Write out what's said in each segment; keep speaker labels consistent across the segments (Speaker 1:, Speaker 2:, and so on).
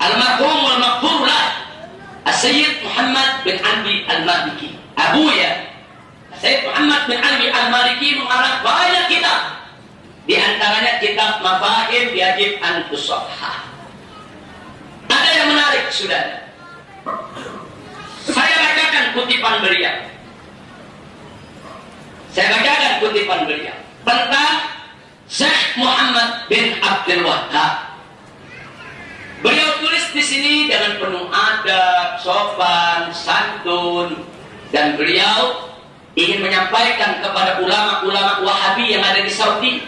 Speaker 1: almarhum wal maghfur lah Sayyid Muhammad bin Ali Al-Maliki. Abuya Sayyid Muhammad bin Ali Al-Maliki mengarang banyak kitab. Di antaranya kitab Mafahim Yajib an Tusahhah. Ada yang menarik, sudah. Saya bacakan kutipan beliau. Tentang Syekh Muhammad bin Abdul Wahhab. Beliau tulis di sini dengan penuh adab, sopan, santun, dan beliau ingin menyampaikan kepada ulama-ulama Wahabi yang ada di Saudi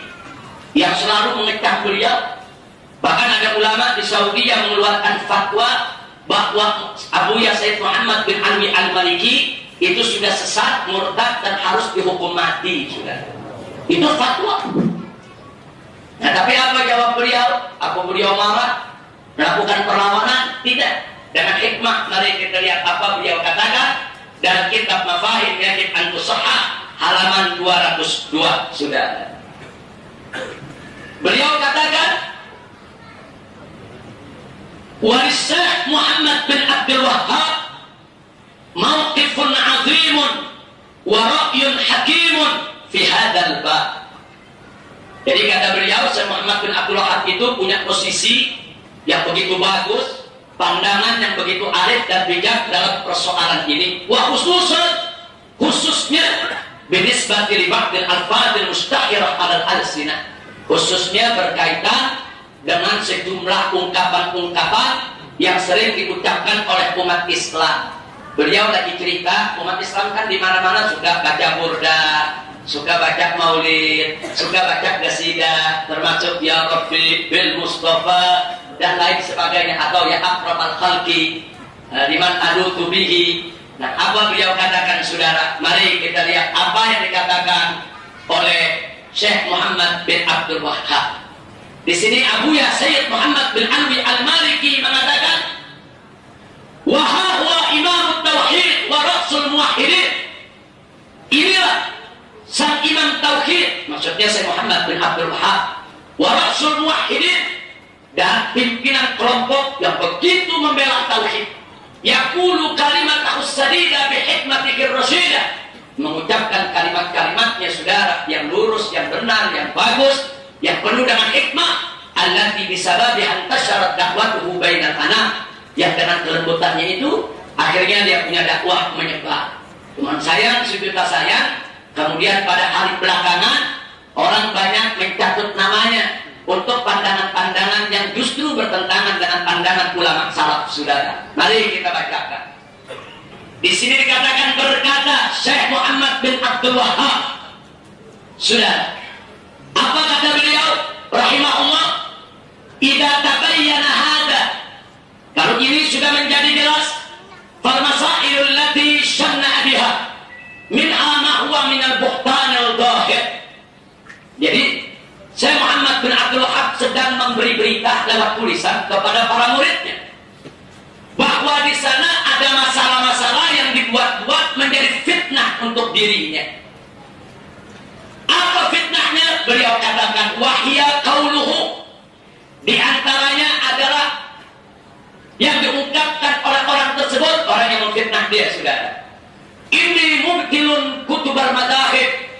Speaker 1: yang selalu mengecam beliau. Bahkan ada ulama di Saudi yang mengeluarkan fatwa bahwa Abuya Sayyid Muhammad bin Ali Al-Maliki itu sudah sesat, murtad, dan harus dihukum mati. Sudah. Itu fatwa. Nah, tapi apa jawab beliau? Apa beliau marah? Melakukan perlawanan? Tidak. Dengan hikmah, mari kita lihat apa beliau katakan dalam kitab Mafahim Yajib an Tusahhah halaman 202. Sudah. Beliau katakan, Syekh Muhammad bin Abdul Wahhab mauqifun 'azimun wa ra'yun hakimun fi hadzal bab. Jadi kata beliau, Syekh Muhammad bin Abdul Wahhab itu punya posisi yang begitu bagus, pandangan yang begitu arif dan bijak dalam persoalan ini. Wa khususnya binisbati li ba'dil alfadil mustahirah 'alal alsinah. Khususnya berkaitan dengan sejumlah ungkapan-ungkapan yang sering diucapkan oleh umat Islam. Beliau lagi cerita, umat Islam kan di mana-mana suka baca burda, suka baca maulid, suka baca qasidah, termasuk ya Rabbi bil Mustafa dan lain sebagainya, atau ya akramal khalqi liman adutu bihi. Nah, apa beliau katakan, saudara? Mari kita lihat apa yang dikatakan oleh Syekh Muhammad bin Abdul Wahhab. Di sini Abuya Sayyid Muhammad bin Ali Al-Maliki mengatakan, wa huwa imamut tauhid wa rasul muwahhidin. Inilah sang imam tauhid, maksudnya Syekh Muhammad bin Abdul Wahhab, wa rasul muwahhidin, dan pimpinan kelompok yang begitu membela tauhid. Yaqulu kalimatahu sadida bi hikmatihi rasyidah, mengucapkan kalimat-kalimatnya, saudara, yang lurus, yang benar, yang bagus, yang penuh dengan hikmah. Allati bisababi antasyarat dakwatuhu bainal anam, yang dengan kelembutannya itu akhirnya dia punya dakwah menyebar. Cuman sayang, sejuta sayang, kemudian pada hari belakangan orang banyak mencatut namanya untuk pandangan-pandangan yang justru bertentangan dengan pandangan ulama salaf, saudara. Mari kita bacakan. Di sini dikatakan, berkata Syekh Muhammad bin Abdul Wahhab, saudara, apa kata beliau rahimahullah? Idza tabayyana hada, kalau ini sudah menjadi jelas, fal masailul lati syanna biha minha ma huwa min al-buhtan al-dhahir. Jadi Syekh Muhammad bin Abdul Wahhab sedang memberi berita lewat tulisan kepada para muridnya bahwa di sana ada masalah-masalah yang dibuat-buat menjadi fitnah untuk dirinya. Apa fitnahnya? Beliau katakan, wahya qauluhu, di antaranya adalah yang diungkapkan oleh orang tersebut, orang yang memfitnah dia, saudara. Inni mubtilun kutubal madahib,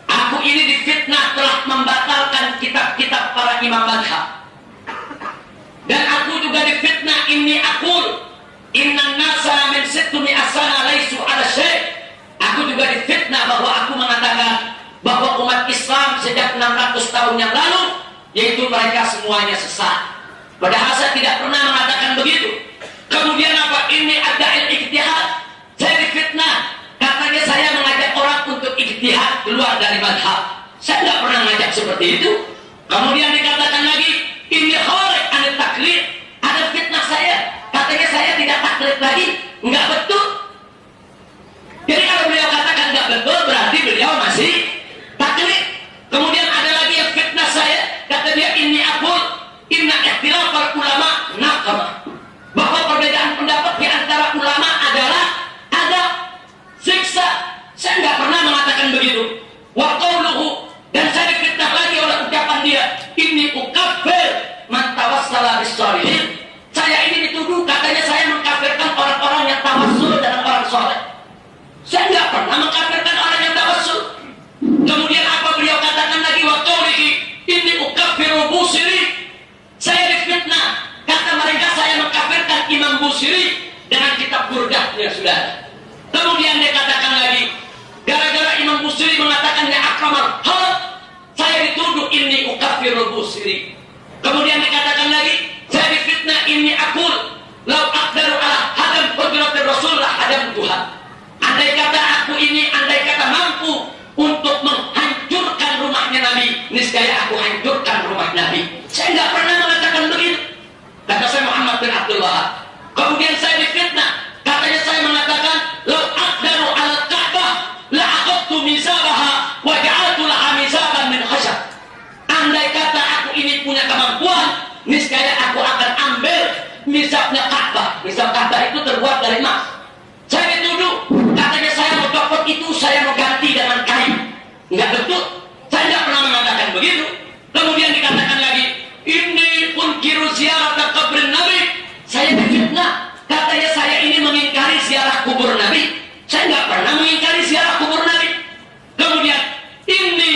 Speaker 1: aku ini difitnah telah membatalkan kitab-kitab para imam madhab. Dan aku juga difitnah, inni aqul innan nasa min sittumi asana laisu ala syai'. Aku juga difitnah bahwa aku mengatakan bahwa umat Islam sejak 600 tahun yang lalu, yaitu mereka semuanya sesat. Padahal saya tidak pernah mengatakan begitu. Kemudian apa? Ini ada ijtihad. Saya difitnah, katanya saya mengajak orang untuk ijtihad keluar dari madhab. Saya tidak pernah mengajak seperti itu. Kemudian dikatakan lagi, ini kharij anil taklid. Ada fitnah saya, katanya saya tidak taklid lagi. Enggak betul. Jadi kalau beliau katakan enggak betul, berarti beliau masih taklid. Kemudian ada lagi yang fitnah saya, kata dia, ini aqul inna ikhtilafal ulama naqamah, bahwa perbedaan pendapat di antara ulama adalah ada siksa. Saya enggak pernah mengatakan begitu. Wa qauluhu, dan saya difitnah lagi oleh ucapan dia, inni ukaffir man tawassala bis-shalihin. Saya ini dituduh katanya saya mengkafirkan orang-orang yang tawassul dengan orang soleh. Saya nggak pernah mengkafirkan orang yang tawassul. Kemudian apa beliau katakan lagi, wa qaulihi inni ukaffiru Busiri. Saya difitnah. Kata mereka saya mengkafirkan Imam Busiri dengan kitab Burdahnya, saudara. Kemudian dia katakan lagi, gara-gara Imam Busiri mengatakan ya akramal halal, saya dituduh ini ukafirul Busiri. Kemudian dikatakan lagi, saya difitnah ini akul lau aqdaru ala hadam qudratir rasulullah hadam Tuhan. Andai kata aku ini, andai kata mampu untuk menghancurkan rumahnya Nabi, niscaya aku hancurkan rumah Nabi. Saya nggak pernah mengatakan begitu. Kata saya Muhammad bin Abdul Wahab. Kemudian saya difitnah. Katanya saya mengatakan, lau aqdaru ala Ka'bah la aqadtu mizabaha wa ja'altu laha mizaban min khashab. Andai kata aku ini punya kemampuan, niscaya aku akan ambil mizabnya Ka'bah. Mizab Ka'bah itu terbuat dari emas. Saya dituduh, katanya saya mau copot itu, saya mau ganti dengan kain. Enggak betul. Saya tidak pernah mengatakan begitu. Kemudian dikatakan lagi, ini unkiru ziarah kubur Nabi. Saya difitnah. Katanya saya ini mengingkari ziarah kubur Nabi. Saya nggak pernah mengingkari ziarah kubur Nabi. Kemudian ini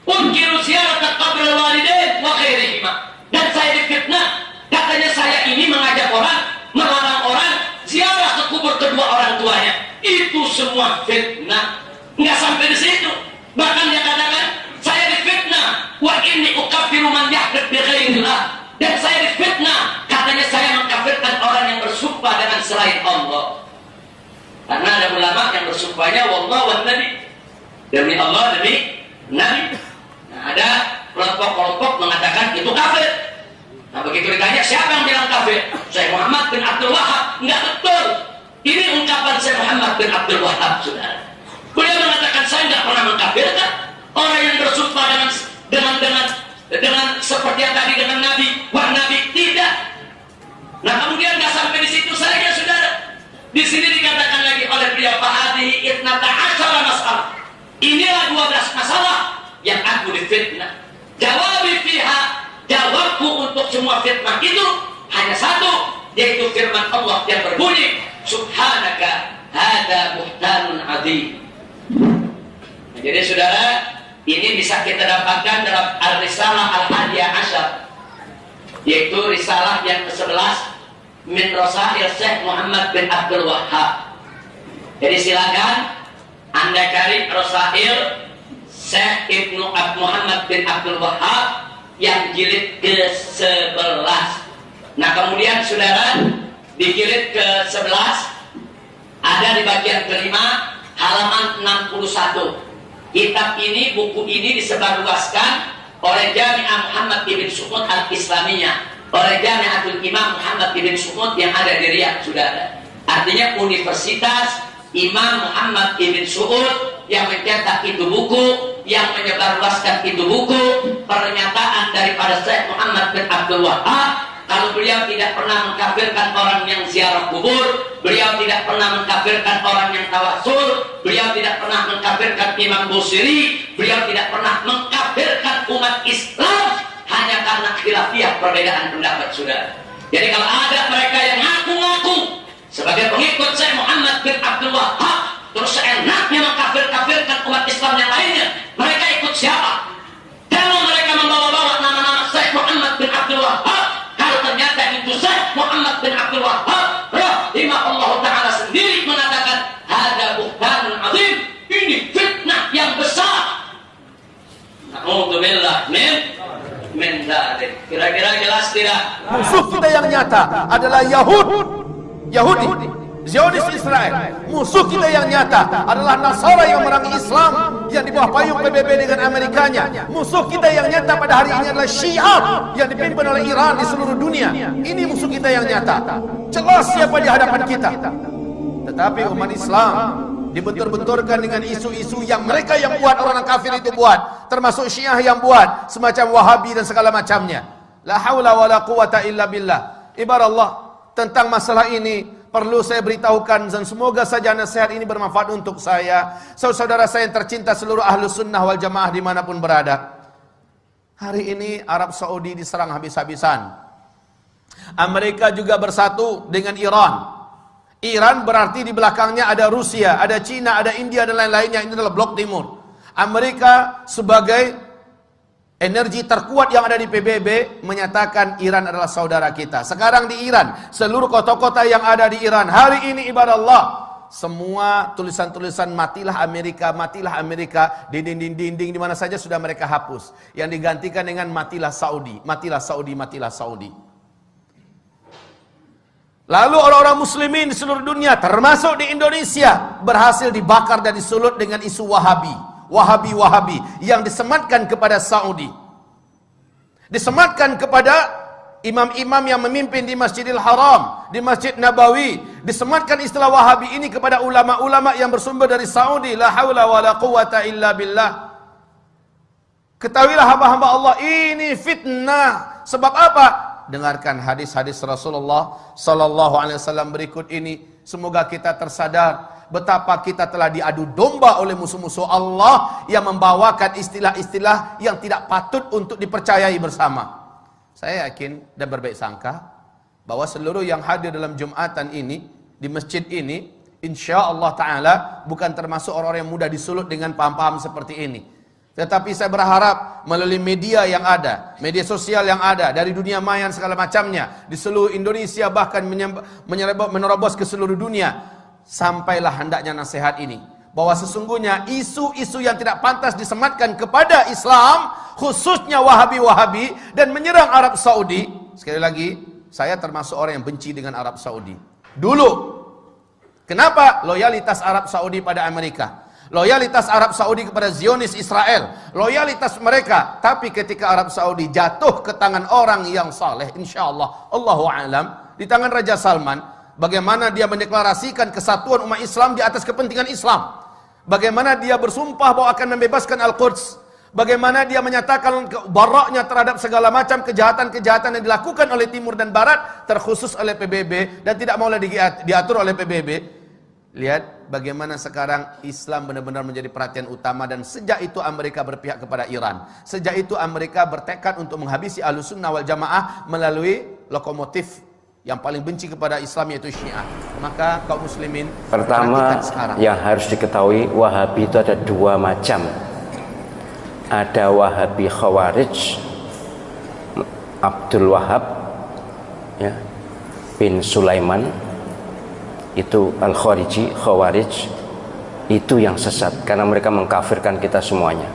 Speaker 1: unkiru ziarah kubur walidain wa khairihima. Dan saya difitnah. Katanya saya ini mengajak orang, melarang orang ziarah ke kubur kedua orang tuanya. Itu semua fitnah. Nggak sampai di situ. Bahkan dia katakan, saya difitnah. Wa inni ukaffiru man yahdith bi ghairillah. Dan saya difitnah. Katanya saya mengkafirkan orang yang bersumpah dengan selain Allah. Karena ada ulama yang bersumpahnya wallah wan nabi, demi Allah, demi Nabi. Nah, ada kelompok-kelompok mengatakan itu kafir. Nah, begitu ditanya siapa yang bilang kafir? Syekh Muhammad bin Abdul Wahab. Enggak betul. Ini ungkapan Syekh Muhammad bin Abdul Wahab, saudara. Beliau mengatakan saya tidak pernah mengkafirkan orang yang bersumpah dengan seperti yang tadi dengan Nabi, wah Nabi, tidak. Nah, kemudian nggak sampai di situ saja, saudara. Di sini dikatakan lagi oleh beliau, fahadihi itnata asyara masalah. Inilah 12 masalah yang aku difitnah. Jawabi fiha, jawabku untuk semua fitnah itu hanya satu, yaitu firman Allah yang berbunyi, subhanaka hada buhtanun adzim. Nah, jadi saudara, ini bisa kita dapatkan dalam Al-Risalah Al-Hadiyah Asyar, yaitu risalah yang ke-11 min Rasail Syekh Muhammad bin Abdul Wahab. Jadi silakan Anda cari Rasail Syekh Ibnu Muhammad bin Abdul Wahab yang jilid ke-11. Nah, kemudian saudara, di jilid ke-11 ada di bagian kelima halaman 61. Kitab ini, buku ini disebarluaskan oleh Jami'ah Muhammad Ibn Sumud Al-Islamiyah, oleh Jami'atul Imam Muhammad Ibn Sumud yang ada di Riyadh, saudara. Artinya Universitas Imam Muhammad Ibn Sumud yang mencetak itu buku, yang menyebarluaskan itu buku, pernyataan daripada Syekh Muhammad bin Abdul Wahab. Kalau beliau tidak pernah mengkafirkan orang yang ziarah kubur, beliau tidak pernah mengkafirkan orang yang tawassul, beliau tidak pernah mengkafirkan Imam Busiri, beliau tidak pernah mengkafirkan umat Islam hanya karena khilafiyah, perbedaan pendapat, saudara. Jadi kalau ada mereka yang ngaku-ngaku sebagai pengikut Syekh Muhammad bin Abdul Wahab, terus seenaknya mengkafir-kafirkan umat Islam yang lainnya, mereka ikut siapa? Kalau mereka membawa-bawa nama-nama Syekh Muhammad bin Abdul Wahab, ternyata itu Syekh Muhammad bin Abdul Wahab rahimahullah ta'ala sendiri mengatakan hada buhtanun azim, ini fitnah yang besar. Na'udzubillah min dzalik. Kira-kira jelas tidak?
Speaker 2: Musuh kita yang nyata adalah Yahudi, Zionis Israel. Musuh kita yang nyata adalah Nasara yang memerangi Islam yang di bawah payung PBB dengan Amerikanya. Musuh kita yang nyata pada hari ini adalah Syiah yang dipimpin oleh Iran di seluruh dunia. Ini musuh kita yang nyata. Jelas siapa di hadapan kita. Tetapi umat Islam dibentur-benturkan dengan isu-isu yang mereka yang buat, orang kafir itu buat, termasuk Syiah yang buat, semacam Wahabi dan segala macamnya. La haula wala quwata illa billah. Ibarat Allah, tentang masalah ini perlu saya beritahukan, dan semoga saja nasihat ini bermanfaat untuk saya, saudara saya yang tercinta, seluruh Ahlus Sunnah wal Jamaah dimanapun berada. Hari ini Arab Saudi diserang habis-habisan. Amerika juga bersatu dengan Iran. Iran berarti di belakangnya ada Rusia, ada Cina, ada India dan lain-lainnya. Ini adalah blok timur. Amerika sebagai energi terkuat yang ada di PBB menyatakan Iran adalah saudara kita. Sekarang di Iran, seluruh kota-kota yang ada di Iran hari ini ibadah Allah, semua tulisan-tulisan matilah Amerika di dinding-dinding di mana saja sudah mereka hapus. Yang digantikan dengan matilah Saudi, matilah Saudi, matilah Saudi. Lalu orang-orang muslimin di seluruh dunia termasuk di Indonesia berhasil dibakar dan disulut dengan isu Wahabi yang disematkan kepada Saudi. Disematkan kepada imam-imam yang memimpin di Masjidil Haram, di Masjid Nabawi. Disematkan istilah Wahabi ini kepada ulama-ulama yang bersumber dari Saudi. La haula wa la quwata illa billah. Ketahuilah hamba-hamba Allah, ini fitnah. Sebab apa? Dengarkan hadis-hadis Rasulullah sallallahu alaihi wasallam berikut ini. Semoga kita tersadar betapa kita telah diadu domba oleh musuh-musuh Allah yang membawakan istilah-istilah yang tidak patut untuk dipercayai bersama. Saya yakin dan berbaik sangka bahwa seluruh yang hadir dalam Jumatan ini di masjid ini insyaallah taala bukan termasuk orang-orang yang mudah disulut dengan paham-paham seperti ini. Tetapi saya berharap melalui media yang ada, media sosial yang ada, dari dunia maya dan segala macamnya, di seluruh Indonesia bahkan menerobos ke seluruh dunia, sampailah hendaknya nasihat ini. Bahwa sesungguhnya isu-isu yang tidak pantas disematkan kepada Islam, khususnya Wahabi-Wahabi, dan menyerang Arab Saudi. Sekali lagi, saya termasuk orang yang benci dengan Arab Saudi. Dulu, kenapa? Loyalitas Arab Saudi pada Amerika. Loyalitas Arab Saudi kepada Zionis Israel, loyalitas mereka. Tapi ketika Arab Saudi jatuh ke tangan orang yang saleh, insyaallah, Allahu a'lam, di tangan Raja Salman, bagaimana dia mendeklarasikan kesatuan umat Islam di atas kepentingan Islam, bagaimana dia bersumpah bahwa akan membebaskan Al-Quds, bagaimana dia menyatakan baraknya terhadap segala macam kejahatan-kejahatan yang dilakukan oleh Timur dan Barat, terkhusus oleh PBB, dan tidak mau lagi diatur oleh PBB. Lihat bagaimana sekarang Islam benar-benar menjadi perhatian utama, dan sejak itu Amerika berpihak kepada Iran. Sejak itu Amerika bertekad untuk menghabisi Ahlussunnah wal Jamaah melalui lokomotif yang paling benci kepada Islam, yaitu Syiah. Maka kaum muslimin,
Speaker 3: pertama yang harus diketahui, Wahabi itu ada dua macam. Ada Wahabi Khawarij, Abdul Wahab ya, bin Sulaiman, itu Al-Khariji, Khawarij, itu yang sesat karena mereka mengkafirkan kita semuanya.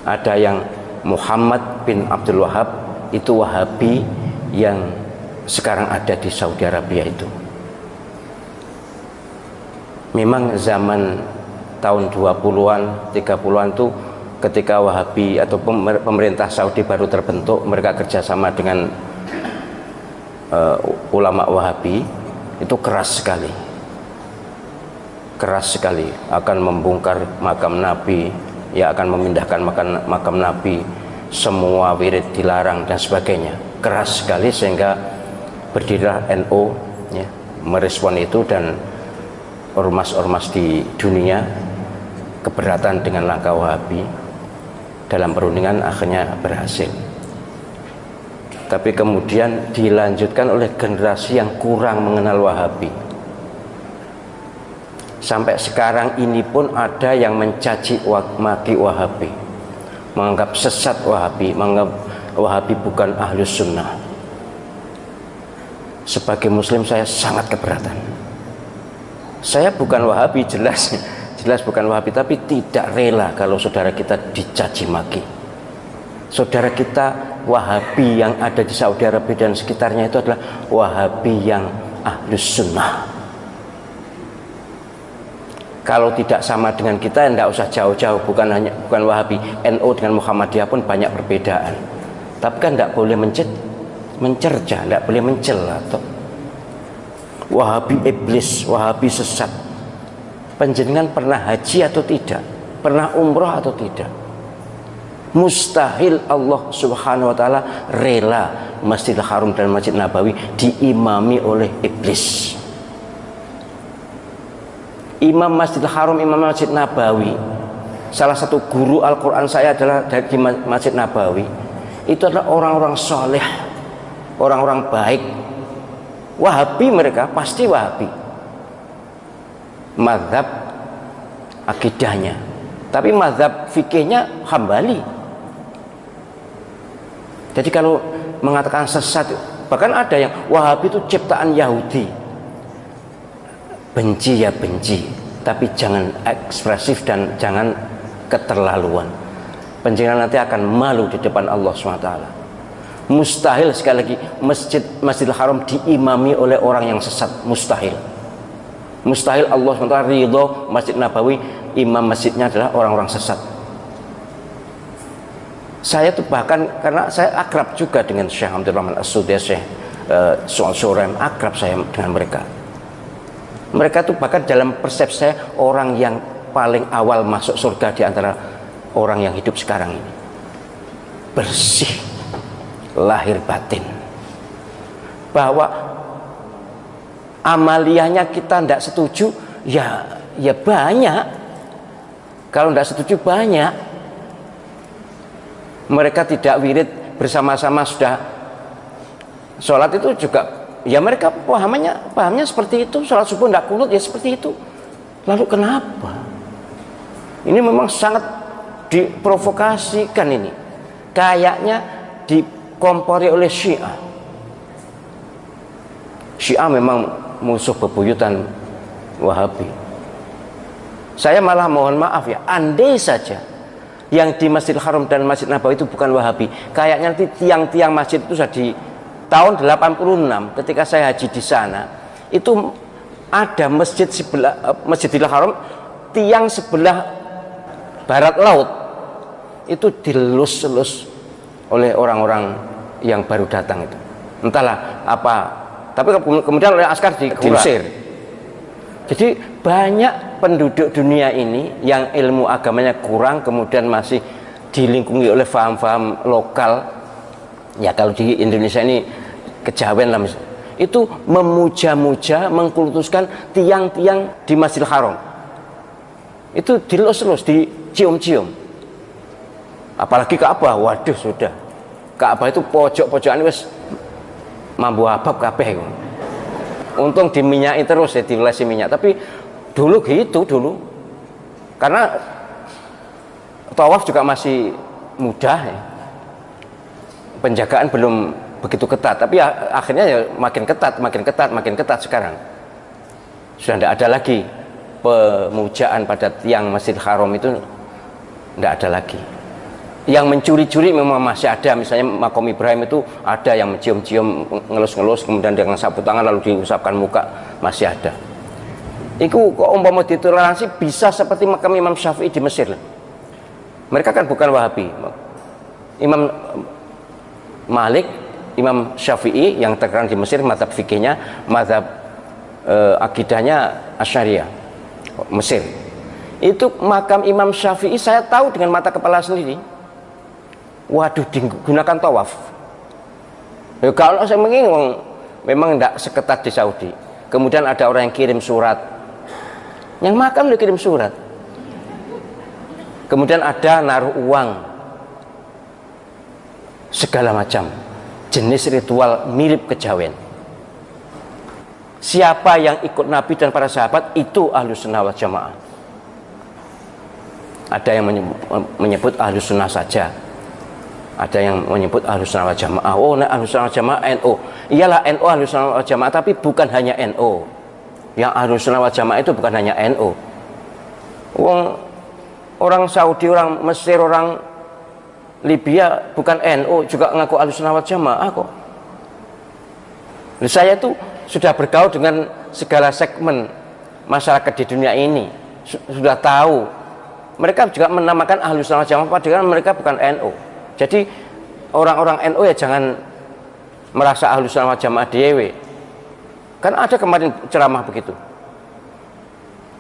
Speaker 3: Ada yang Muhammad bin Abdul Wahab, itu Wahabi yang sekarang ada di Saudi Arabia. Itu memang zaman tahun 20-an, 30-an itu ketika Wahabi atau pemerintah Saudi baru terbentuk, mereka kerjasama dengan ulama Wahabi. Itu keras sekali akan membongkar makam Nabi, ya akan memindahkan makam Nabi, semua wirid dilarang dan sebagainya. Keras sekali sehingga berdirilah NU ya, merespon itu, dan ormas-ormas di dunia keberatan dengan langkah Wahabi. Dalam perundingan akhirnya berhasil. Tapi kemudian dilanjutkan oleh generasi yang kurang mengenal Wahabi. Sampai sekarang ini pun ada yang mencaci maki Wahabi, menganggap sesat Wahabi, menganggap Wahabi bukan Ahlus Sunnah. Sebagai muslim saya sangat keberatan. Saya bukan Wahabi, jelas bukan Wahabi, tapi tidak rela kalau saudara kita dicaci maki. Saudara kita Wahabi yang ada di Saudi Arabia dan sekitarnya itu adalah Wahabi yang Ahlus Sunnah. Kalau tidak sama dengan kita, tidak usah jauh-jauh. Bukan Wahabi, NU dengan Muhammadiyah pun banyak perbedaan. Tapi kan tidak boleh mencerca, tidak boleh mencela. Wahabi iblis, Wahabi sesat. Panjenengan pernah haji atau tidak? Pernah umroh atau tidak? Mustahil Allah subhanahu wa ta'ala rela Masjidil Haram dan Masjid Nabawi diimami oleh iblis. Imam Masjidil Haram, Imam Masjid Nabawi, salah satu guru Al-Quran saya adalah dari Masjid Nabawi. Itu adalah orang-orang soleh, orang-orang baik. Wahabi mereka pasti Wahabi, mazhab akidahnya, tapi mazhab fikihnya Hambali. Jadi kalau mengatakan sesat, bahkan ada yang Wahabi itu ciptaan Yahudi. Benci ya benci, tapi jangan ekspresif dan jangan keterlaluan. Penjenengan nanti akan malu di depan Allah SWT. Mustahil sekali lagi Masjidil Haram diimami oleh orang yang sesat, mustahil. Mustahil Allah SWT ridho Masjid Nabawi imam masjidnya adalah orang-orang sesat. Saya tuh bahkan karena saya akrab juga dengan Syekh Abdul Rahman As-Sudais, Syekh Soal Surem, akrab saya dengan mereka. Mereka tuh bahkan dalam persepsi saya orang yang paling awal masuk surga di antara orang yang hidup sekarang ini. Bersih lahir batin, bahwa amaliyahnya kita tidak setuju, ya banyak. Kalau tidak setuju banyak. Mereka tidak wirid bersama-sama sudah sholat itu juga, ya mereka pahamnya seperti itu. Sholat subuh tidak kunut ya seperti itu. Lalu kenapa? Ini memang sangat diprovokasikan ini. Kayaknya dikompori oleh Syiah. Syiah memang musuh bebuyutan Wahabi. Saya malah mohon maaf ya, andai saja yang di Masjidil Haram dan Masjid Nabawi itu bukan Wahabi, kayaknya nanti tiang-tiang masjid itu sudah di tahun 86 ketika saya haji di sana, itu ada masjid sebelah Masjidil Haram, tiang sebelah barat laut itu dilus-lus oleh orang-orang yang baru datang itu. Entahlah apa, tapi kemudian oleh askar diusir. Jadi banyak penduduk dunia ini yang ilmu agamanya kurang, kemudian masih dilingkungi oleh faham-faham lokal. Ya kalau di Indonesia ini kejawen lah, itu memuja-muja, mengkultuskan tiang-tiang di Masjidil Haram. Itu dilus-lus, dicium-cium. Apalagi Ka'bah, waduh sudah. Ka'bah itu pojok-pojokan wis mambu abab kabeh. Untung diminyaki terus ya, dilesi minyak. Tapi dulu gitu dulu. Karena tawaf juga masih mudah ya. Penjagaan belum begitu ketat, tapi ya, akhirnya ya makin ketat sekarang. Sudah tidak ada lagi pemujaan pada tiang Masjidil Haram itu, tidak ada lagi. Yang mencuri-curi memang masih ada, misalnya makom Ibrahim itu ada yang mencium-cium, ngelus-ngelus, kemudian dengan sapu tangan lalu diusapkan muka, masih ada. Itu kok umpama ditoleransi bisa seperti makam Imam Syafi'i di Mesir. Mereka kan bukan Wahabi. Imam Malik, Imam Syafi'i yang terkenal di Mesir, mazhab fikihnya, mazhab akidahnya Asy'ariyah, Mesir. Itu makam Imam Syafi'i saya tahu dengan mata kepala sendiri. Waduh, digunakan tawaf. Ya, kalau saya mengingat memang tidak seketat di Saudi. Kemudian ada orang yang kirim surat, yang makam dia kirim surat. Kemudian ada naruh uang, segala macam jenis ritual mirip kejawen. Siapa yang ikut Nabi dan para sahabat itu Ahlus Sunnah wal Jamaah. Ada yang menyebut Ahlus Sunnah saja, ada yang menyebut Ahlus Sunnah wal Jamaah. Oh, nah, Ahlus Sunnah wal Jamaah NU. Iyalah NU Ahlus Sunnah wal Jamaah, tapi bukan hanya NU. Yang Ahlus Sunnah wal Jamaah itu bukan hanya NU. Orang Saudi, orang Mesir, orang Libya bukan NU juga ngaku Ahlus Sunnah wal Jamaah kok. Saya itu sudah bergaul dengan segala segmen masyarakat di dunia ini, sudah tahu. Mereka juga menamakan Ahlus Sunnah wal Jamaah padahal mereka bukan NU. Jadi orang-orang NU ya jangan merasa Ahlus Sunnah wal Jamaah dewe. Kan ada kemarin ceramah begitu.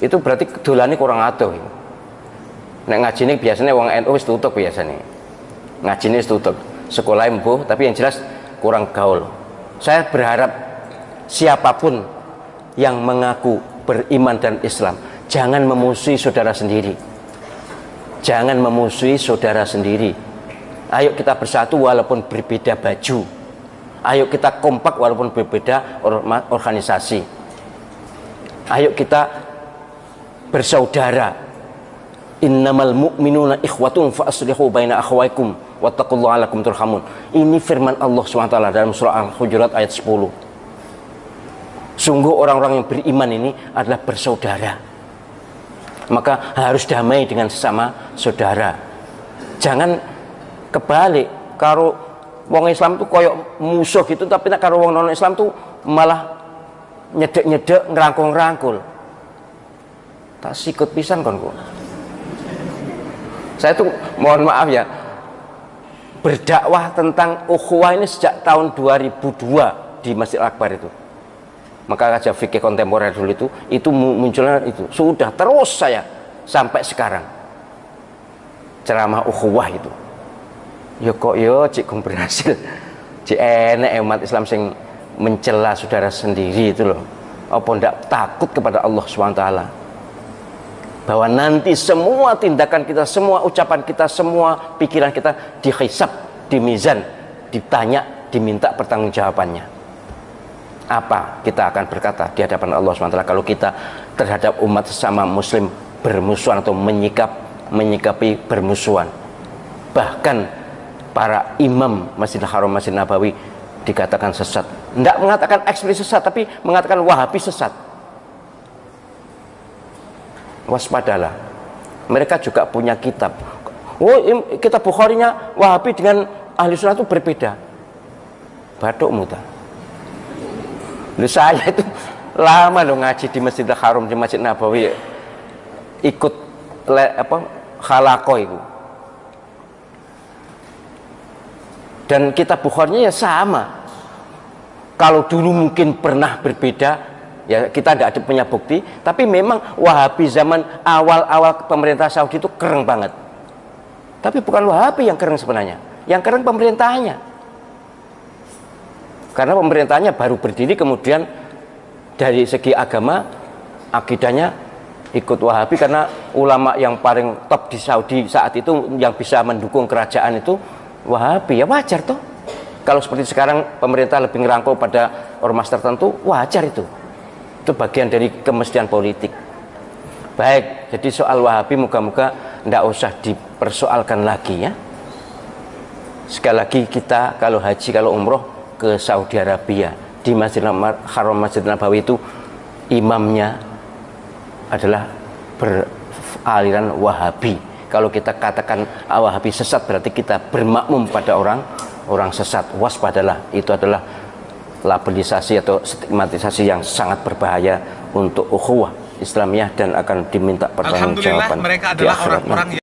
Speaker 3: Itu berarti dolane kurang atuh. Nek ngajine biasanya wong NU wis tutup biasanya. Ngajine wis tutup. Sekolah mbuh tapi yang jelas kurang gaul. Saya berharap siapapun yang mengaku beriman dan Islam, jangan memusuhi saudara sendiri. Jangan memusuhi saudara sendiri. Ayo kita bersatu walaupun berbeda baju. Ayo kita kompak walaupun berbeda organisasi. Ayo kita bersaudara. Innamal mu'minuna ikhwatun fa aslihu baina akhawaykum wattaqullaha la'allakum turhamun. Ini firman Allah SWT dalam surah Al-Hujurat ayat 10. Sungguh orang-orang yang beriman ini adalah bersaudara. Maka harus damai dengan sesama saudara. Jangan kebalik, kalau wong Islam tuh koyok musuh gitu, tapi kalau wong non Islam tuh malah nyedek-nyedek, ngerangkul-ngerangkul. Tak sikut pisan kon kok. Saya tuh mohon maaf ya, berdakwah tentang ukhuwah ini sejak tahun 2002 di Masjid Akbar itu. Maka kajian fikih kontemporer dulu itu munculnya itu. Sudah terus saya sampai sekarang. Ceramah ukhuwah itu. Ya kok yo cik berhasil. Cik enek umat Islam sing mencela saudara sendiri itu loh. Apa ndak takut kepada Allah SWT? Bahwa nanti semua tindakan kita, semua ucapan kita, semua pikiran kita dihisab, dimizan, ditanya, diminta pertanggungjawabannya. Apa kita akan berkata di hadapan Allah SWT kalau kita terhadap umat sesama muslim bermusuhan atau menyikapi bermusuhan? Bahkan para imam Masjidil Haram, Masjid Nabawi dikatakan sesat. Tidak mengatakan eksplisit sesat, tapi mengatakan Wahabi sesat. Waspadalah, mereka juga punya kitab. Oh, kitab Bukharinya Wahabi dengan Ahli Sunnah itu berbeda. Batuk muta. Saya itu lama loh ngaji di Masjidil Haram, di Masjid Nabawi, ikut khalaqah itu. Dan kitab Bukharinya ya sama. Kalau dulu mungkin pernah berbeda, ya kita tidak punya bukti, tapi memang Wahabi zaman awal-awal pemerintah Saudi itu keren banget. Tapi bukan Wahabi yang keren sebenarnya, yang keren pemerintahnya. Karena pemerintahnya baru berdiri, kemudian dari segi agama akidahnya ikut Wahabi, karena ulama yang paling top di Saudi saat itu yang bisa mendukung kerajaan itu Wahabi. Ya wajar toh. Kalau seperti sekarang pemerintah lebih ngerangkul pada ormas tertentu, wajar itu. Itu bagian dari kemestian politik. Baik, jadi soal Wahabi moga-moga tidak usah dipersoalkan lagi ya. Sekali lagi kita kalau haji, kalau umroh ke Saudi Arabia, di Masjidil Haram, Masjid Nabawi itu imamnya adalah beraliran Wahabi. Kalau kita katakan Wahabi sesat, berarti kita bermakmum pada orang sesat. Waspadalah, itu adalah labelisasi atau stigmatisasi yang sangat berbahaya untuk ukhuwah Islamiyah dan akan diminta pertanggungjawaban.
Speaker 4: Alhamdulillah mereka adalah orang-orang